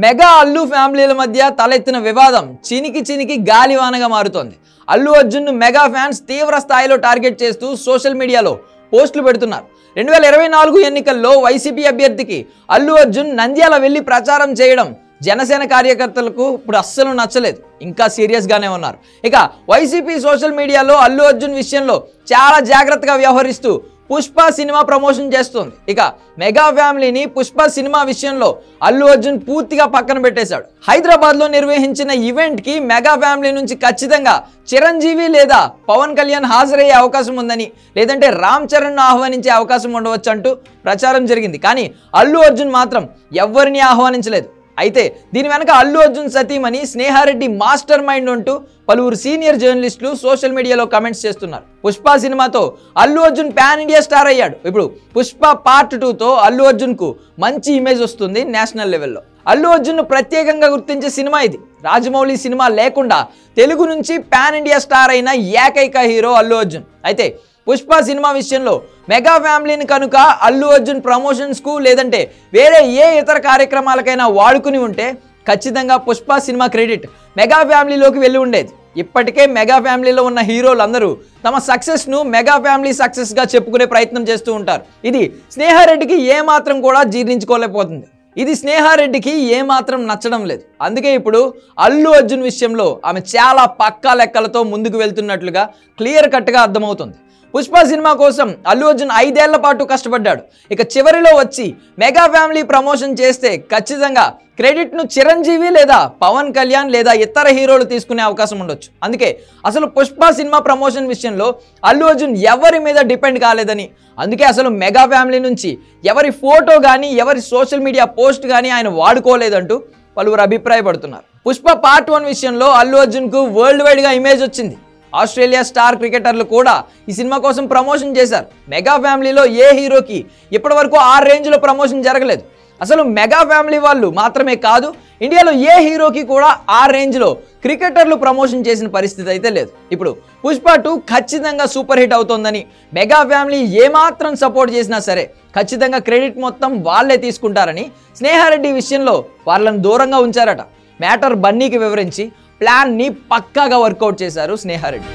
Mega Allu ఫ్యామిలీల మధ్య తలెత్తిన వివాదం చినికి గాలివానగా మారుతోంది. అల్లు అర్జున్ మెగా ఫ్యాన్స్ తీవ్ర స్థాయిలో టార్గెట్ చేస్తూ సోషల్ మీడియాలో పోస్టులు పెడుతున్నారు. 2024 ఎన్నికల్లో వైసీపీ అభ్యర్థికి అల్లు అర్జున్ నంద్యాల వెళ్లి ప్రచారం చేయడం జనసేన కార్యకర్తలకు ఇప్పుడు అస్సలు నచ్చలేదు. ఇంకా సీరియస్గానే ఉన్నారు. ఇక వైసీపీ సోషల్ మీడియాలో అల్లు అర్జున్ విషయంలో చాలా జాగ్రత్తగా వ్యవహరిస్తూ పుష్ప సినిమా ప్రమోషన్ చేస్తుంది. ఇక మెగా ఫ్యామిలీని పుష్ప సినిమా విషయంలో అల్లు అర్జున్ పూర్తిగా పక్కన పెట్టేశాడు. హైదరాబాద్లో నిర్వహించిన ఈవెంట్కి మెగా ఫ్యామిలీ నుంచి ఖచ్చితంగా చిరంజీవి లేదా పవన్ కళ్యాణ్ హాజరయ్యే అవకాశం ఉందని, లేదంటే రామ్ చరణ్ను ఆహ్వానించే అవకాశం ఉండవచ్చు అంటూ ప్రచారం జరిగింది. కానీ అల్లు అర్జున్ మాత్రం ఎవరిని ఆహ్వానించలేదు. అయితే దీని వెనక అల్లు అర్జున్ సతీమణి స్నేహారెడ్డి మాస్టర్ మైండ్ అంటూ పలువురు సీనియర్ జర్నలిస్టులు సోషల్ మీడియాలో కామెంట్స్ చేస్తున్నారు. పుష్ప సినిమాతో Allu Arjun pan India star అయ్యాడు. ఇప్పుడు పుష్ప పార్ట్ 2తో అల్లు అర్జున్కు మంచి ఇమేజ్ వస్తుంది నేషనల్ లెవెల్లో. అల్లు అర్జున్ను ప్రత్యేకంగా గుర్తించే సినిమా ఇది. రాజమౌళి సినిమా లేకుండా తెలుగు నుంచి పాన్ ఇండియా స్టార్ అయిన ఏకైక హీరో అల్లు అర్జున్. అయితే పుష్ప సినిమా విషయంలో మెగా ఫ్యామిలీని కనుక అల్లు అర్జున్ ప్రమోషన్స్కు లేదంటే వేరే ఏ ఇతర కార్యక్రమాలకైనా వాడుకుని ఉంటే ఖచ్చితంగా పుష్ప సినిమా క్రెడిట్ మెగా ఫ్యామిలీలోకి వెళ్ళి ఉండేది. ఇప్పటికే మెగా ఫ్యామిలీలో ఉన్న హీరోలందరూ తమ సక్సెస్ను మెగా ఫ్యామిలీ సక్సెస్గా చెప్పుకునే ప్రయత్నం చేస్తూ ఉంటారు. ఇది స్నేహారెడ్డికి ఏమాత్రం కూడా జీర్ణించుకోలేకపోతుంది. ఇది స్నేహారెడ్డికి ఏమాత్రం నచ్చడం లేదు. అందుకే ఇప్పుడు అల్లు అర్జున్ విషయంలో ఆమె చాలా పక్కా లెక్కలతో ముందుకు వెళ్తున్నట్లుగా క్లియర్ కట్గా అర్థమవుతుంది. పుష్ప సినిమా కోసం అల్లు అర్జున్ 5 ఏళ్ల పాటు కష్టపడ్డాడు. ఇక చివరిలో వచ్చి మెగా ఫ్యామిలీ ప్రమోషన్ చేస్తే ఖచ్చితంగా క్రెడిట్ను చిరంజీవి లేదా పవన్ కళ్యాణ్ లేదా ఇతర హీరోలు తీసుకునే అవకాశం ఉండొచ్చు. అందుకే అసలు పుష్ప సినిమా ప్రమోషన్ విషయంలో అల్లు అర్జున్ ఎవరి మీద డిపెండ్ కాలేదని, అందుకే అసలు మెగా ఫ్యామిలీ నుంచి ఎవరి ఫోటో కానీ ఎవరి సోషల్ మీడియా పోస్ట్ కానీ ఆయన వాడుకోలేదంటూ పలువురు అభిప్రాయపడుతున్నారు. పుష్ప పార్ట్ 1 విషయంలో అల్లు అర్జున్కు వరల్డ్ వైడ్గా ఇమేజ్ వచ్చింది. ఆస్ట్రేలియా స్టార్ క్రికెటర్లు కూడా ఈ సినిమా కోసం ప్రమోషన్ చేశారు. మెగా ఫ్యామిలీలో ఏ హీరోకి ఇప్పటివరకు ఆ రేంజ్లో ప్రమోషన్ జరగలేదు. అసలు మెగా ఫ్యామిలీ వాళ్ళు మాత్రమే కాదు, ఇండియాలో ఏ హీరోకి కూడా ఆ రేంజ్లో క్రికెటర్లు ప్రమోషన్ చేసిన పరిస్థితి అయితే లేదు. ఇప్పుడు పుష్ప 2 ఖచ్చితంగా సూపర్ హిట్ అవుతోందని, మెగా ఫ్యామిలీ ఏమాత్రం సపోర్ట్ చేసినా సరే ఖచ్చితంగా క్రెడిట్ మొత్తం వాళ్ళే తీసుకుంటారని స్నేహారెడ్డి విషయంలో వాళ్ళని దూరంగా ఉంచారట. మ్యాటర్ బన్నీకి వివరించి ప్లాన్ని పక్కాగా వర్కౌట్ చేశారు స్నేహారెడ్డి.